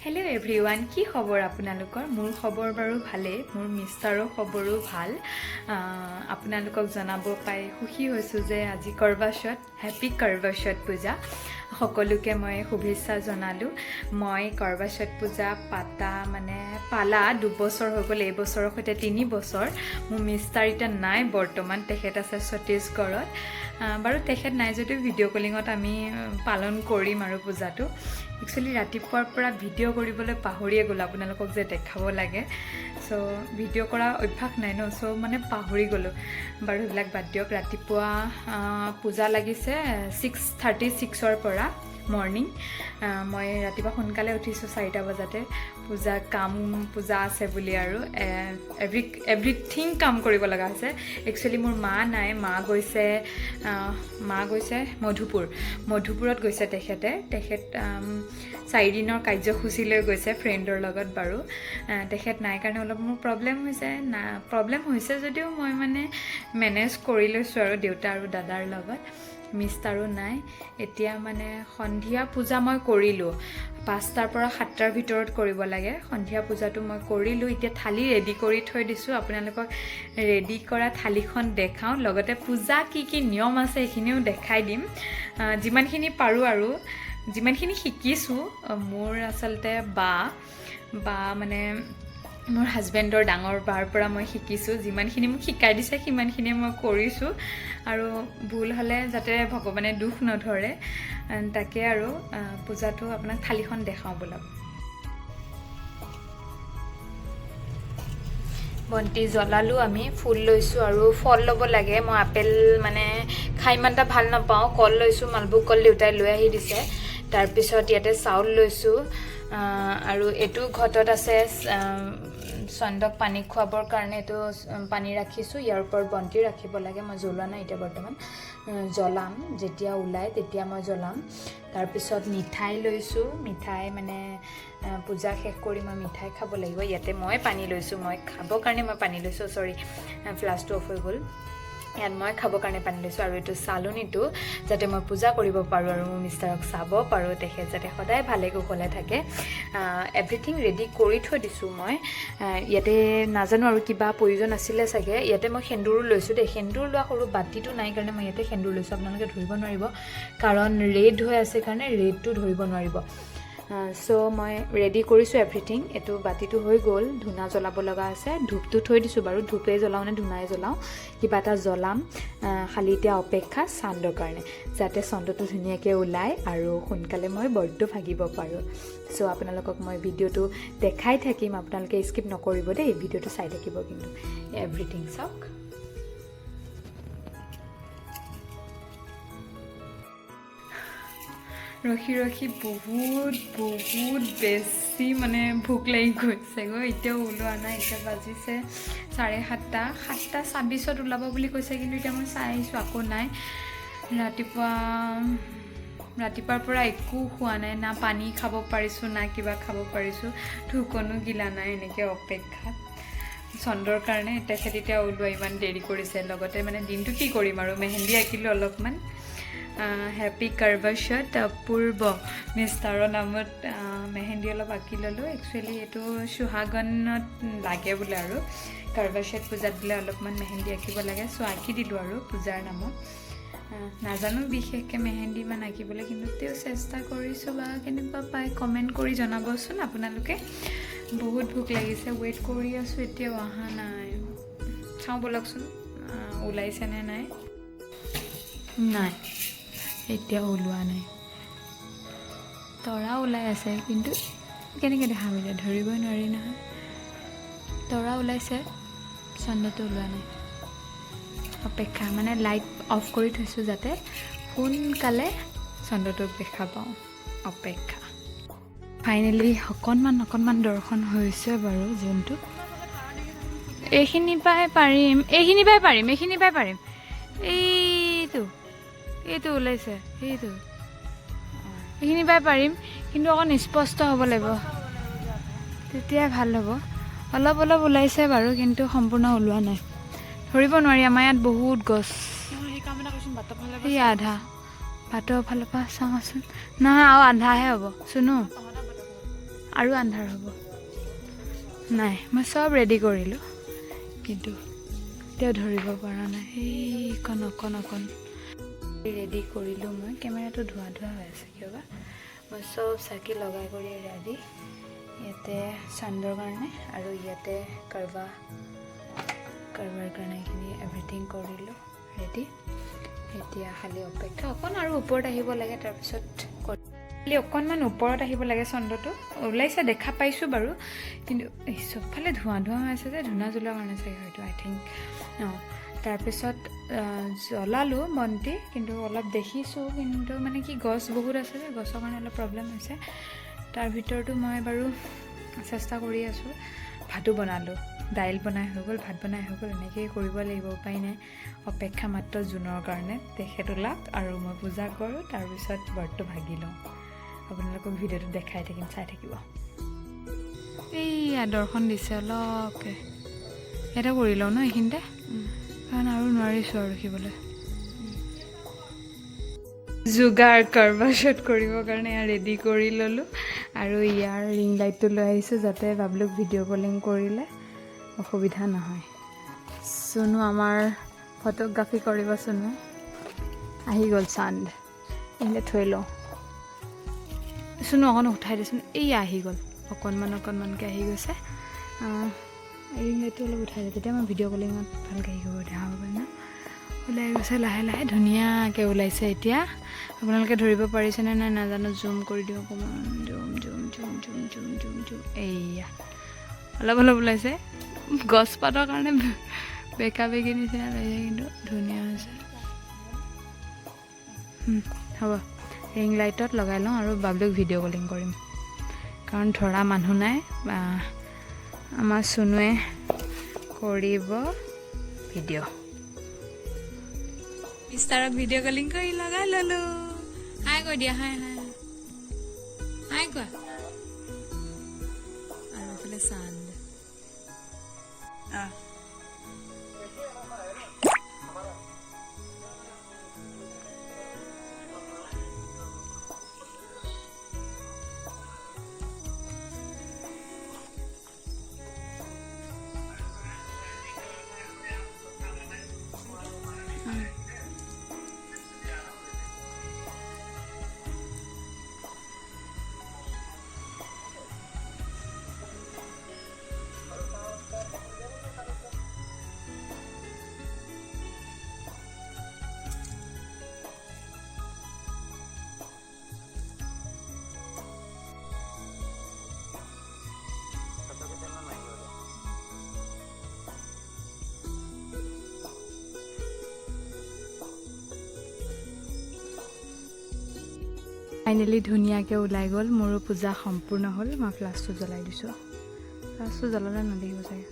Hello' everyone, কি খবৰ আপোনালোকৰ? মোৰ খবৰ বাৰু ভালেই, মোৰ মিষ্টাৰৰ খবৰো ভাল। আপোনালোকক জনাব পাই সুখী হৈছোঁ যে আজি কৰৱাচৌথ, হেপী কৰৱাচৌথ পূজা। সকলোকে মই শুভেচ্ছা জনালোঁ। মই কৰৱাচৌথ পূজা পালা 2 বছৰ হৈ গ'ল, এই বছৰৰ সৈতে 3 বছৰ। মোৰ মিষ্টাৰ এতিয়া নাই বৰ্তমান, তেখেত আছে ছত্তীশগড়ত। বাৰু তেখেত নাই যদিও ভিডিঅ' কলিঙত আমি পালন কৰিম আৰু পূজাটো। একচুৱেলি ৰাতিপুৱাৰ পৰা ভিডিঅ' কৰিবলৈ পাহৰিয়ে গ'লোঁ, আপোনালোকক যে দেখাব লাগে। চ' ভিডিঅ' কৰা অভ্যাস নাই ন, চ' মানে পাহৰি গ'লোঁ। বাৰু সেইবিলাক বাদ দিয়ক। ৰাতিপুৱা পূজা লাগিছে 6:36ৰ পৰা মৰ্ণিং। মই ৰাতিপুৱা সোনকালে উঠিছোঁ 4টা বজাতে। পূজা আছে বুলি আৰু এভৰিথিং কাম কৰিব লগা হৈছে। একচুৱেলি মোৰ মা নাই, মা গৈছে মধুপুৰত গৈছে তেখেত 4 দিনৰ কাৰ্যসূচীলৈ গৈছে ফ্ৰেণ্ডৰ লগত। বাৰু তেখেত নাই কাৰণে অলপ মোৰ প্ৰব্লেম হৈছে যদিও মই মেনেজ কৰি লৈছোঁ আৰু দেউতা আৰু দাদাৰ লগত। মিষ্টাৰো নাই এতিয়া। সন্ধিয়া পূজা মই কৰিলোঁ, 5টাৰ পৰা 7টাৰ ভিতৰত কৰিব লাগে। সন্ধিয়া পূজাটো মই কৰিলোঁ। এতিয়া থালি ৰেডি কৰি থৈ দিছোঁ, আপোনালোকক ৰেডি কৰা থালিখন দেখাওঁ, লগতে পূজা কি কি নিয়ম আছে সেইখিনিও দেখাই দিম, যিমানখিনি পাৰোঁ আৰু যিমানখিনি শিকিছোঁ। মোৰ আচলতে বা মোৰ হাজবেণ্ডৰ ডাঙৰ বাৰ পৰা মই শিকিছোঁ। যিমানখিনি মোক শিকাই দিছে সিমানখিনিয়ে মই কৰিছোঁ, আৰু ভুল হ'লে যাতে ভগৱানে দুখ নধৰে, তাকে আৰু পূজাটো আপোনাক থালিখন দেখাওঁ ব'লক। বন্তি জ্বলালোঁ, আমি ফুল লৈছোঁ আৰু ফল ল'ব লাগে। মই আপেল খাই ইমান এটা ভাল নাপাওঁ। কল লৈছোঁ, মালভোগ কল দেউতাই লৈ আহি দিছে। তাৰপিছত ইয়াতে চাউল লৈছোঁ, আৰু এইটো ঘটত আছে চন্দক পানী খুৱাবৰ কাৰণে এইটো পানী ৰাখিছোঁ। ইয়াৰ ওপৰত বন্তি ৰাখিব লাগে। মই জ্বলোৱা নাই এতিয়া বৰ্তমান, জ্বলাম যেতিয়া ওলায় তেতিয়া মই জ্বলাম। তাৰপিছত মিঠাই লৈছোঁ। মিঠাই পূজা শেষ কৰি মই মিঠাই খাব লাগিব। ইয়াতে মই পানী লৈছোঁ, মই খাবৰ কাৰণে মই পানী লৈছোঁ। চৰি, ফ্লাছটো অফ হৈ গ'ল। ইয়াত মই খাবৰ কাৰণে পানী লৈছোঁ, আৰু এইটো চালনীটো যাতে মই পূজা কৰিব পাৰোঁ আৰু মোৰ মিষ্টাৰক চাব পাৰোঁ, তেখেত যাতে সদায় ভালে কুশলে থাকে। এভৰিথিং ৰেডি কৰি থৈ দিছোঁ মই। ইয়াতে নাজানো আৰু কিবা প্ৰয়োজন আছিলে চাগে। ইয়াতে মই সেন্দুৰো লৈছোঁ দেই। সেন্দুৰ লোৱা সৰু বাতিটো নাই কাৰণে মই ইয়াতে সেন্দুৰ লৈছোঁ। আপোনালোকে ধৰিব নোৱাৰিব, কাৰণ ৰেড হৈ আছে কাৰণে ৰেডটো ধৰিব নোৱাৰিব। চ' মই ৰেডি কৰিছোঁ এভৰিথিং। এইটো বাতিটো হৈ গ'ল, ধূনা জ্বলাব লগা আছে। ধূপটো থৈ দিছোঁ বাৰু, ধূপেই জ্বলাওঁ নে ধূনাই জ্বলাওঁ, কিবা এটা জ্বলাম। খালি এতিয়া অপেক্ষা চান্দৰ কাৰণে, যাতে চন্দ্ৰটো ধুনীয়াকৈ ওলায় আৰু সোনকালে মই বৰটো ভাগিব পাৰোঁ। চ' আপোনালোকক মই ভিডিঅ'টো দেখাই থাকিম, আপোনালোকে স্কিপ নকৰিব দেই, ভিডিঅ'টো চাই থাকিব কিন্তু। এভৰিথিং চাওক। ৰখি বহুত বেছি ভোক লাগি গৈছেগৈ। এতিয়াও ওলোৱা নাই। এতিয়া বাজিছে 7:30, 7:26 ওলাব বুলি কৈছে, কিন্তু এতিয়া মই চাই আহিছোঁ আকৌ নাই। ৰাতিপুৱাৰ পৰা একো খোৱা নাই, না পানী খাব পাৰিছোঁ না কিবা খাব পাৰিছোঁ, ঢুকনো গিলা নাই, এনেকৈ অপেক্ষাত চন্দৰ কাৰণে। তেখেত এতিয়া ওলোৱা ইমান দেৰি কৰিছে। লগতে দিনটো কি কৰিম আৰু মেহেন্দি আঁকিলোঁ অলপমান। হেপী কৰৱাচৌথ পূৰ্ব মিষ্টাৰৰ নামত মেহেন্দি অলপ আঁকি ল'লোঁ। একচুৱেলি এইটো সুহাগনত লাগে বোলে, আৰু কৰৱাচৌথ পূজাত বোলে অলপমান মেহেন্দি আঁকিব লাগে। চ' আঁকি দিলোঁ আৰু পূজাৰ নামত। নাজানো বিশেষকৈ মেহেন্দি ইমান আঁকিবলৈ, কিন্তু তেওঁ চেষ্টা কৰিছোঁ। বা কেনেকুৱা পায় কমেণ্ট কৰি জনাবচোন আপোনালোকে। বহুত ভোক লাগিছে, ৱেইট কৰি আছোঁ, এতিয়াও অহা নাই। চাওঁ ব'লকচোন ওলাইছেনে নাই। নাই, এতিয়াও ওলোৱা নাই। তৰা ওলাই আছে, কিন্তু কেনেকৈ দেখা মিলে ধৰিবই নোৱাৰি নহয়। তৰা ওলাইছে, চন্দ্ৰটো ওলোৱা নাই। অপেক্ষা, লাইট অফ কৰি থৈছোঁ যাতে সোনকালে চন্দ্ৰটোক দেখা পাওঁ। অপেক্ষা। ফাইনেলি অকণমান দৰ্শন হৈছে বাৰু। যোনটো এইখিনিৰ পৰাই পাৰিম। এইটো ওলাইছে, এইখিনি পাই পাৰিম, কিন্তু অকণ স্পষ্ট হ'ব লাগিব, তেতিয়াই ভাল হ'ব। অলপ ওলাইছে বাৰু, কিন্তু সম্পূৰ্ণ ওলোৱা নাই। ধৰিব নোৱাৰি, আমাৰ ইয়াত বহুত গছ। এই আধা ভাতৰ ফালৰ পৰা চাওঁচোন। নহয়, আৰু আধাহে হ'ব। চুনো আৰু আন্ধাৰ হ'ব নাই মই চব ৰেডি কৰিলোঁ কিন্তু তেওঁ ধৰিব পৰা নাই এইকণ অকণ ৰেডি কৰিলোঁ মই কেমেৰাটো ধোৱা হৈ আছে কিয় বা মই চব চাকি লগাই কৰি ৰেডি ইয়াতে চান্দৰ কাৰণে আৰু ইয়াতে কাৰৱাৰ কাৰণে এইখিনি এভৰিথিং কৰিলোঁ ৰেডি এতিয়া খালি অপেক্ষা অকণ আৰু ওপৰত আহিব লাগে তাৰপিছত খালি অকণমান ওপৰত আহিব লাগে চন্দ্ৰটো ওলাইছে দেখা পাইছোঁ বাৰু কিন্তু চবফালে ধোঁৱা হৈ আছে যে ধূনা জ্বলোৱাৰ কাৰণে চাগে হয়তো আই থিংক তাৰপিছত জ্বলালোঁ বন্তি কিন্তু অলপ দেখিছোঁ কিন্তু মানে কি গছ বহুত আছে যে গছৰ কাৰণে অলপ প্ৰব্লেম হৈছে তাৰ ভিতৰতো মই বাৰু চেষ্টা কৰি আছোঁ ভাতো বনালোঁ দাইল বনাই হৈ গ'ল ভাত বনাই হৈ গ'ল এনেকৈয়ে কৰিব লাগিব উপায় নাই অপেক্ষা মাত্ৰ জোনৰ কাৰণে তেখেত ওলাওক আৰু মই পূজা কৰোঁ তাৰপিছত ব্ৰতটো ভাগি লওঁ আপোনালোকক ভিডিঅ'টো দেখাই থাকিম চাই থাকিব এইয়া দৰ্শন দিছে অলপকৈ এটা কৰি লওঁ ন এইখিনিতে কাৰণ আৰু নোৱাৰিছোঁ আৰু ৰখিবলৈ যোগাৰ কাৰৱাচৌথ কৰিবৰ কাৰণে ৰেডি কৰি ল'লোঁ আৰু ইয়াৰ ৰিং লাইটটো লৈ আহিছোঁ যাতে বাবলুক ভিডিঅ' কলিং কৰিলে অসুবিধা নহয় চুনু আমাৰ ফটোগ্ৰাফী কৰিব চুনু আহি গ'ল চান্দ এইখিনিতে থৈ লওঁ চুনু অকণ উঠাই দেচোন এইয়া আহি গ'ল অকণমানকৈ আহি গৈছে ৰিং লাইটটো অলপ উঠাই দিয়ে তেতিয়া মই ভিডিঅ' কলিঙত ভালকৈ আহি গ'ব দেখা হ'ব ন ওলাই গৈছে লাহে লাহে ধুনীয়াকৈ ওলাইছে এতিয়া আপোনালোকে ধৰিব পাৰিছেনে নাই নাজানো জুম কৰি দিওঁ অকণমান জুম এইয়া অলপ ওলাইছে গছপাতৰ কাৰণে বেকা বেকি নিচিনা লাগিছে কিন্তু ধুনীয়া হৈছে হ'ব ৰিং লাইটত লগাই লওঁ আৰু বাবলুক ভিডিঅ' কলিং কৰিম কাৰণ ধৰা মানুহ নাই আমাৰ চুনুৱে কৰিব ভিডিঅ' মিষ্টাৰক ভিডিঅ' কলিং কৰি লগাই ল'লোঁ হাই কৈ দিয়া হাই কোৱা আৰু এইফালে চান্দ ফাইনেলি ধুনীয়াকৈ ওলাই গ'ল মোৰো পূজা সম্পূৰ্ণ হ'ল মই ফ্লাছটো জ্বলাই দিছোঁ ফ্লাছটো জ্বলালে নদেখিব চাগে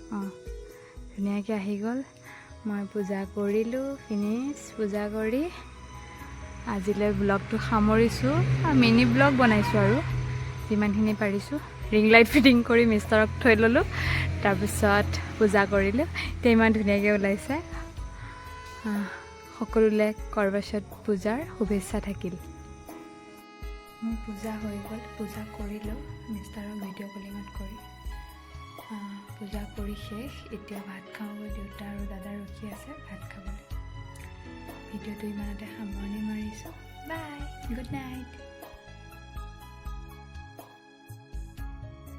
ধুনীয়াকৈ আহি গ'ল মই পূজা কৰিলোঁ ফিনিছ পূজা কৰি আজিলৈ ব্লগটো সামৰিছোঁ মিনি ব্লগ বনাইছোঁ আৰু যিমানখিনি পাৰিছোঁ ৰিং লাইট ফিটিং কৰি মিষ্টাৰক থৈ ল'লোঁ তাৰপিছত পূজা কৰিলোঁ এতিয়া ইমান ধুনীয়াকৈ ওলাইছে সকলোলৈ কাৰৱাচৌথ পূজাৰ শুভেচ্ছা থাকিল মোৰ পূজা হৈ গ'ল পূজা কৰিলোঁ মিষ্টাৰক ভিডিঅ' কলিঙত কৰি পূজা কৰি শেষ এতিয়া ভাত খাওঁগৈ দেউতা আৰু দাদা ৰখি আছে ভাত খাবলৈ ভিডিঅ'টো ইমানতে সামৰণি মাৰিছোঁ বাই গুড নাইট